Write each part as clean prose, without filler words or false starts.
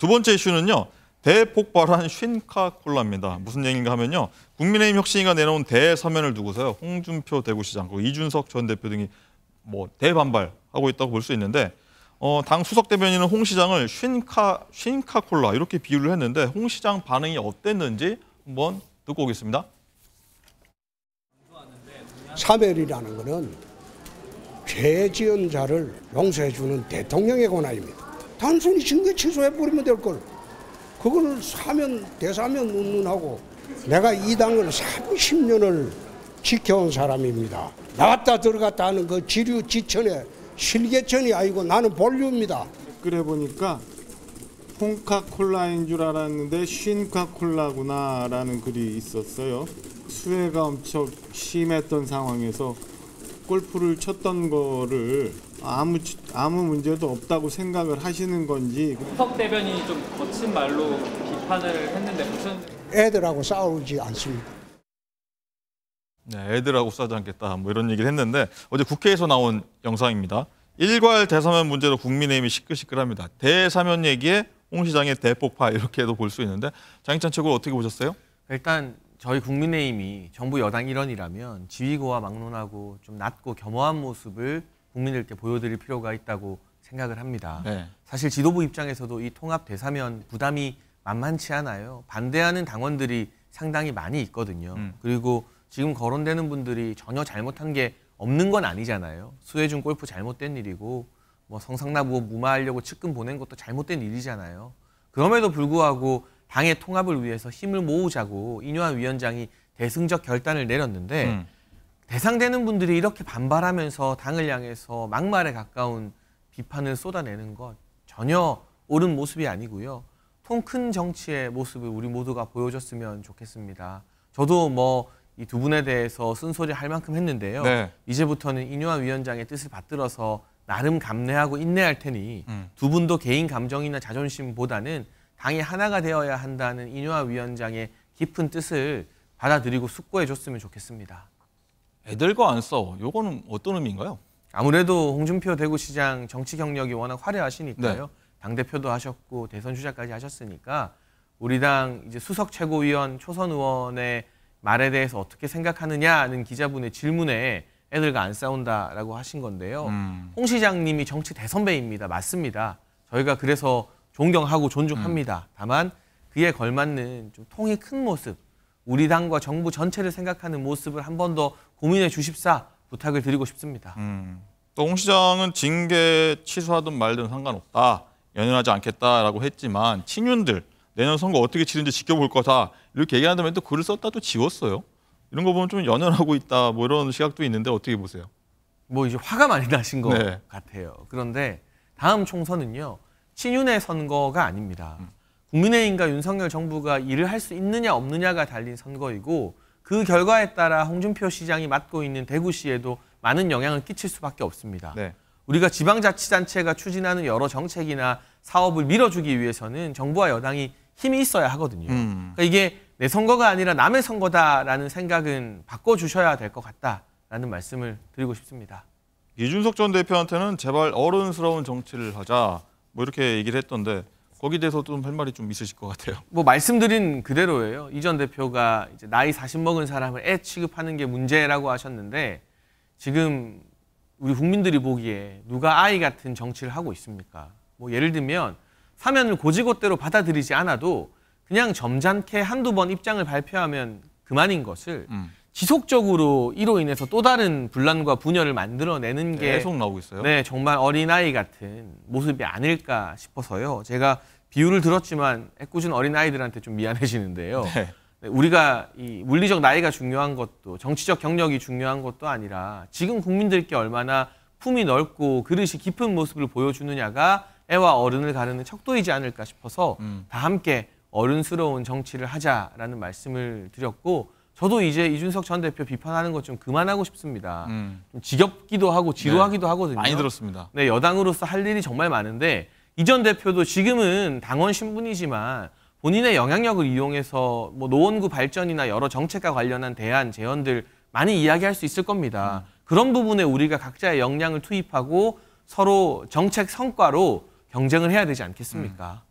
두 번째 이슈는요. 대폭발한 쉰카콜라입니다. 무슨 얘기인가 하면요. 국민의힘 혁신위가 내놓은 대서면을 두고서요. 홍준표 대구시장, 그리고 이준석 전 대표 등이 대반발하고 있다고 볼 수 있는데 당 수석 대변인은 홍 시장을 쉰카콜라 이렇게 비유를 했는데 홍 시장 반응이 어땠는지 한번 듣고 오겠습니다. 사멸이라는 것은 죄 지은 자를 용서해주는 대통령의 권한입니다. 단순히 징계 취소해버리면 될 걸. 그걸 대사면 운운하고 내가 이 당을 30년을 지켜온 사람입니다. 나왔다 들어갔다 하는 그 지류 지천의 실개천이 아니고 나는 본류입니다. 그래 보니까 콩카콜라인 줄 알았는데 쉰카콜라구나라는 글이 있었어요. 수해가 엄청 심했던 상황에서 골프를 쳤던 거를 아무 문제도 없다고 생각을 하시는 건지. 수석 대변인이 좀 거친 말로 비판을 했는데 무슨 애들하고 싸우지 않습니다. 네, 애들하고 싸우지 않겠다 이런 얘기를 했는데 어제 국회에서 나온 영상입니다. 일괄 대사면 문제로 국민의힘이 시끌시끌합니다. 대사면 얘기에 홍 시장의 대폭발 이렇게도 볼 수 있는데 장익찬 최고 어떻게 보셨어요? 일단 저희 국민의힘이 정부 여당 일원이라면 지휘고와 막론하고 좀 낮고 겸허한 모습을 국민들께 보여드릴 필요가 있다고 생각을 합니다. 네. 사실 지도부 입장에서도 이 통합 대사면 부담이 만만치 않아요. 반대하는 당원들이 상당히 많이 있거든요. 그리고 지금 거론되는 분들이 전혀 잘못한 게 없는 건 아니잖아요. 수혜준 골프 잘못된 일이고 성상납 무마하려고 측근 보낸 것도 잘못된 일이잖아요. 그럼에도 불구하고 당의 통합을 위해서 힘을 모으자고 인요한 위원장이 대승적 결단을 내렸는데 대상되는 분들이 이렇게 반발하면서 당을 향해서 막말에 가까운 비판을 쏟아내는 것 전혀 옳은 모습이 아니고요. 통 큰 정치의 모습을 우리 모두가 보여줬으면 좋겠습니다. 저도 이 두 분에 대해서 쓴소리 할 만큼 했는데요. 네. 이제부터는 인요한 위원장의 뜻을 받들어서 나름 감내하고 인내할 테니 두 분도 개인 감정이나 자존심보다는 당이 하나가 되어야 한다는 인요한 위원장의 깊은 뜻을 받아들이고 숙고해줬으면 좋겠습니다. 애들과 안 싸워. 요거는 어떤 의미인가요? 아무래도 홍준표 대구시장 정치 경력이 워낙 화려하시니까요. 네. 당대표도 하셨고 대선 주자까지 하셨으니까 우리 당 이제 수석 최고위원 초선 의원의 말에 대해서 어떻게 생각하느냐는 기자분의 질문에 애들과 안 싸운다라고 하신 건데요. 홍 시장님이 정치 대선배입니다. 맞습니다. 저희가 그래서 존경하고 존중합니다. 다만 그에 걸맞는 좀 통이 큰 모습, 우리 당과 정부 전체를 생각하는 모습을 한 번 더 고민해 주십사 부탁을 드리고 싶습니다. 또 홍 시장은 징계 취소하든 말든 상관없다. 연연하지 않겠다라고 했지만 친윤들 내년 선거 어떻게 치는지 지켜볼 거다. 이렇게 얘기하는 다음에 또 글을 썼다 또 지웠어요. 이런 거 보면 좀 연연하고 있다. 이런 시각도 있는데 어떻게 보세요? 이제 화가 많이 나신 것 네. 같아요. 그런데 다음 총선은요. 친윤의 선거가 아닙니다. 국민의힘과 윤석열 정부가 일을 할 수 있느냐 없느냐가 달린 선거이고 그 결과에 따라 홍준표 시장이 맡고 있는 대구시에도 많은 영향을 끼칠 수밖에 없습니다. 네. 우리가 지방자치단체가 추진하는 여러 정책이나 사업을 밀어주기 위해서는 정부와 여당이 힘이 있어야 하거든요. 그러니까 이게 내 선거가 아니라 남의 선거다라는 생각은 바꿔주셔야 될 것 같다라는 말씀을 드리고 싶습니다. 이준석 전 대표한테는 제발 어른스러운 정치를 하자 이렇게 얘기를 했던데 거기에 대해서도 할 말이 좀 있으실 것 같아요. 말씀드린 그대로예요. 이 전 대표가 이제 나이 40 먹은 사람을 애 취급하는 게 문제라고 하셨는데 지금 우리 국민들이 보기에 누가 아이 같은 정치를 하고 있습니까? 예를 들면 사면을 고지고대로 받아들이지 않아도 그냥 점잖게 한두 번 입장을 발표하면 그만인 것을 지속적으로 이로 인해서 또 다른 분란과 분열을 만들어내는 게 계속 나오고 있어요. 네, 정말 어린아이 같은 모습이 아닐까 싶어서요. 제가 비유를 들었지만 애꿎은 어린아이들한테 좀 미안해지는데요. 네. 우리가 이 물리적 나이가 중요한 것도 정치적 경력이 중요한 것도 아니라 지금 국민들께 얼마나 품이 넓고 그릇이 깊은 모습을 보여주느냐가 애와 어른을 가르는 척도이지 않을까 싶어서 다 함께 어른스러운 정치를 하자라는 말씀을 드렸고 저도 이제 이준석 전 대표 비판하는 것 좀 그만하고 싶습니다. 좀 지겹기도 하고 지루하기도 하거든요. 많이 들었습니다. 네, 여당으로서 할 일이 정말 많은데 이 전 대표도 지금은 당원 신분이지만 본인의 영향력을 이용해서 노원구 발전이나 여러 정책과 관련한 대안, 제언들 많이 이야기할 수 있을 겁니다. 그런 부분에 우리가 각자의 역량을 투입하고 서로 정책 성과로 경쟁을 해야 되지 않겠습니까?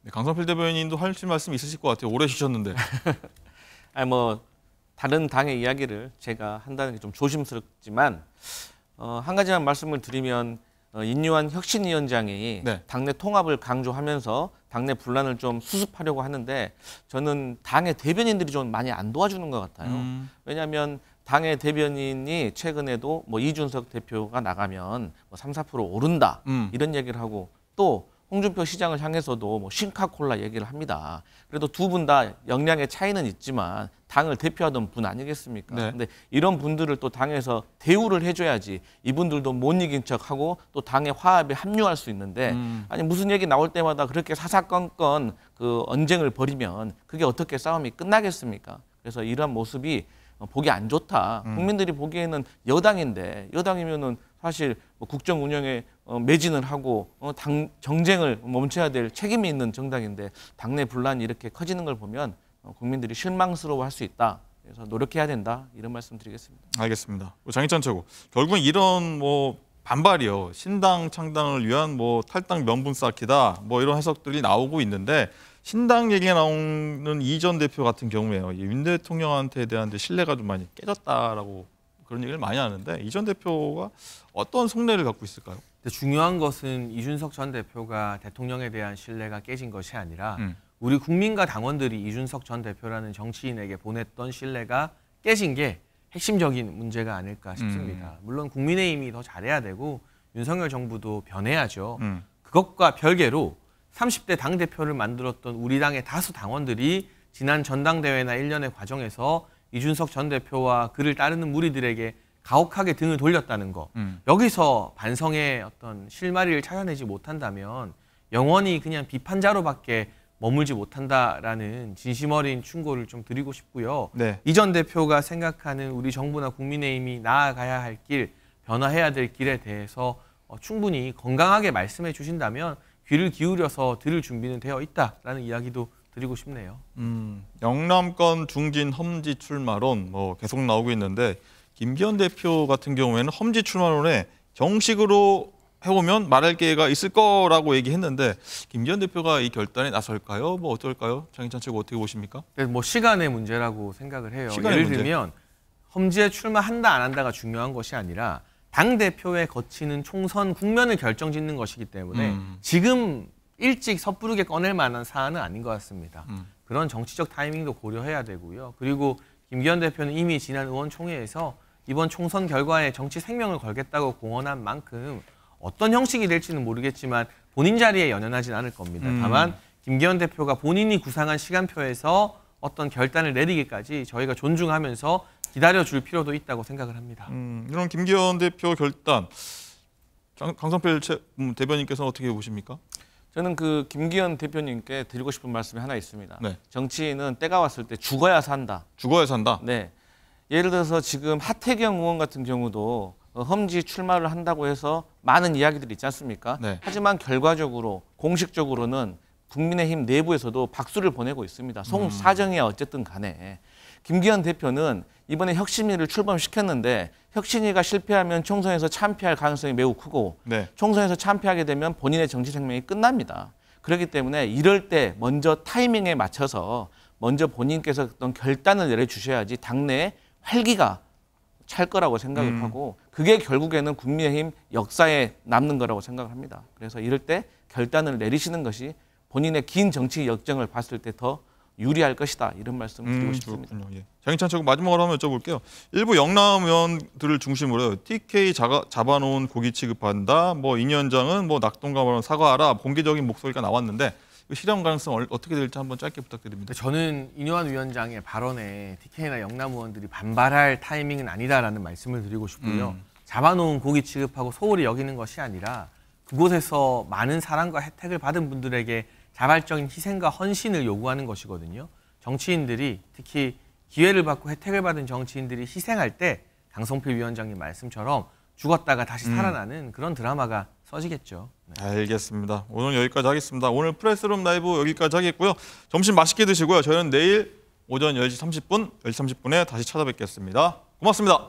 네, 강성필 대변인도 하실 말씀 있으실 것 같아요. 오래 쉬셨는데. 아니 뭐 다른 당의 이야기를 제가 한다는 게 좀 조심스럽지만 한 가지만 말씀을 드리면 인유한 혁신위원장이 네. 당내 통합을 강조하면서 당내 분란을 좀 수습하려고 하는데 저는 당의 대변인들이 좀 많이 안 도와주는 것 같아요. 왜냐하면 당의 대변인이 최근에도 뭐 이준석 대표가 나가면 뭐 3, 4% 오른다 이런 얘기를 하고 또 홍준표 시장을 향해서도 뭐 싱카콜라 얘기를 합니다. 그래도 두 분 다 역량의 차이는 있지만 당을 대표하던 분 아니겠습니까? 네. 근데 이런 분들을 또 당에서 대우를 해줘야지 이분들도 못 이긴 척하고 또 당의 화합에 합류할 수 있는데 아니 무슨 얘기 나올 때마다 그렇게 사사건건 그 언쟁을 벌이면 그게 어떻게 싸움이 끝나겠습니까? 그래서 이러한 모습이 보기 안 좋다. 국민들이 보기에는 여당인데 여당이면은 사실 뭐 국정 운영에 매진을 하고 당 정쟁을 멈춰야 될 책임이 있는 정당인데 당내 분란이 이렇게 커지는 걸 보면 국민들이 실망스러워할 수 있다. 그래서 노력해야 된다. 이런 말씀 드리겠습니다. 알겠습니다. 장희찬 최고. 결국은 이런 뭐 반발이요. 신당 창당을 위한 뭐 탈당 명분 쌓기다. 뭐 이런 해석들이 나오고 있는데 신당 얘기가 나오는 이 전 대표 같은 경우에요. 윤 대통령한테 대한 신뢰가 좀 많이 깨졌다라고 그런 얘기를 많이 하는데 이 전 대표가 어떤 속내를 갖고 있을까요? 근데 중요한 것은 이준석 전 대표가 대통령에 대한 신뢰가 깨진 것이 아니라 우리 국민과 당원들이 이준석 전 대표라는 정치인에게 보냈던 신뢰가 깨진 게 핵심적인 문제가 아닐까 싶습니다. 물론 국민의힘이 더 잘해야 되고 윤석열 정부도 변해야죠. 그것과 별개로 30대 당대표를 만들었던 우리 당의 다수 당원들이 지난 전당대회나 일련의 과정에서 이준석 전 대표와 그를 따르는 무리들에게 가혹하게 등을 돌렸다는 거. 여기서 반성의 어떤 실마리를 찾아내지 못한다면 영원히 그냥 비판자로밖에 머물지 못한다라는 진심 어린 충고를 좀 드리고 싶고요. 네. 이 전 대표가 생각하는 우리 정부나 국민의힘이 나아가야 할 길, 변화해야 될 길에 대해서 충분히 건강하게 말씀해 주신다면 귀를 기울여서 들을 준비는 되어 있다라는 이야기도 드리고 싶네요. 영남권 중진 험지 출마론 뭐 계속 나오고 있는데 김기현 대표 같은 경우에는 험지 출마론에 정식으로 해오면 말할 기회가 있을 거라고 얘기했는데 김기현 대표가 이 결단에 나설까요? 뭐 어떨까요? 장희찬 최고 어떻게 보십니까? 뭐 시간의 문제라고 생각을 해요. 시간의 예를 문제? 들면 험지에 출마한다 안 한다가 중요한 것이 아니라 당 대표에 거치는 총선 국면을 결정짓는 것이기 때문에 지금 일찍 섣부르게 꺼낼 만한 사안은 아닌 것 같습니다. 그런 정치적 타이밍도 고려해야 되고요. 그리고 김기현 대표는 이미 지난 의원총회에서 이번 총선 결과에 정치 생명을 걸겠다고 공언한 만큼 어떤 형식이 될지는 모르겠지만 본인 자리에 연연하진 않을 겁니다. 다만 김기현 대표가 본인이 구상한 시간표에서 어떤 결단을 내리기까지 저희가 존중하면서 기다려줄 필요도 있다고 생각을 합니다. 이런 김기현 대표 결단, 강성필 대변인께서는 어떻게 보십니까? 저는 그 김기현 대표님께 드리고 싶은 말씀이 하나 있습니다. 네. 정치인은 때가 왔을 때 죽어야 산다. 죽어야 산다. 네. 예를 들어서 지금 하태경 의원 같은 경우도 험지 출마를 한다고 해서 많은 이야기들이 있지 않습니까? 네. 하지만 결과적으로 공식적으로는 국민의힘 내부에서도 박수를 보내고 있습니다. 사정이야 어쨌든 간에. 김기현 대표는 이번에 혁신위를 출범시켰는데 혁신위가 실패하면 총선에서 참패할 가능성이 매우 크고 네. 총선에서 참패하게 되면 본인의 정치 생명이 끝납니다. 그렇기 때문에 이럴 때 먼저 타이밍에 맞춰서 먼저 본인께서 어떤 결단을 내려주셔야지 당내에 활기가 찰 거라고 생각을 하고 그게 결국에는 국민의힘 역사에 남는 거라고 생각을 합니다. 그래서 이럴 때 결단을 내리시는 것이 본인의 긴 정치 역정을 봤을 때 더 유리할 것이다. 이런 말씀을 드리고 싶습니다. 그렇군요. 예. 장희찬 최고 마지막으로 한번 여쭤볼게요. 일부 영남 의원들을 중심으로 TK 잡아놓은 고기 취급한다. 뭐 이 위원장은 뭐 낙동강으로 사과하라. 공개적인 목소리가 나왔는데 실현 가능성 어떻게 될지 한번 짧게 부탁드립니다. 저는 인요한 위원장의 발언에 TK나 영남 의원들이 반발할 타이밍은 아니다라는 말씀을 드리고 싶고요. 잡아놓은 고기 취급하고 소홀히 여기는 것이 아니라 그곳에서 많은 사랑과 혜택을 받은 분들에게 자발적인 희생과 헌신을 요구하는 것이거든요. 정치인들이 특히 기회를 받고 혜택을 받은 정치인들이 희생할 때 강성필 위원장님 말씀처럼 죽었다가 다시 살아나는 그런 드라마가 써지겠죠. 네. 알겠습니다. 오늘 여기까지 하겠습니다. 오늘 프레스룸 라이브 여기까지 하겠고요. 점심 맛있게 드시고요. 저희는 내일 오전 10시 30분, 10시 30분에 다시 찾아뵙겠습니다. 고맙습니다.